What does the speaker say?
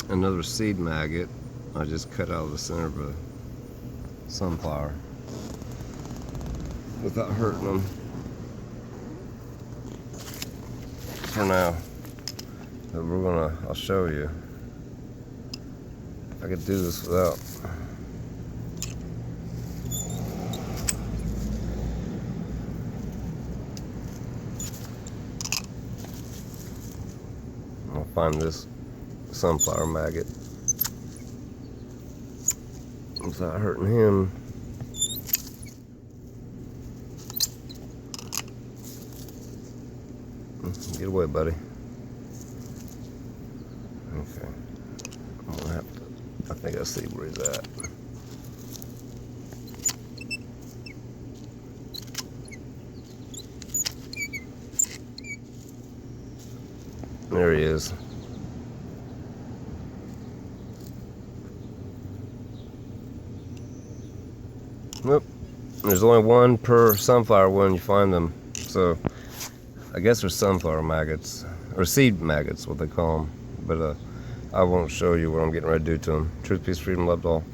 Another seed maggot I just cut out of the center of a sunflower without hurting them for now. But I'll show you. I could do this without. I'll find this sunflower maggot without hurting him. Get away, buddy. Okay. I'm gonna have to, I think I see where he's at. There he is. Nope. There's only one per sunflower when you find them. So I guess they're sunflower maggots, or seed maggots, what they call them. But I won't show you what I'm getting ready to do to them. Truth, peace, freedom, love to all.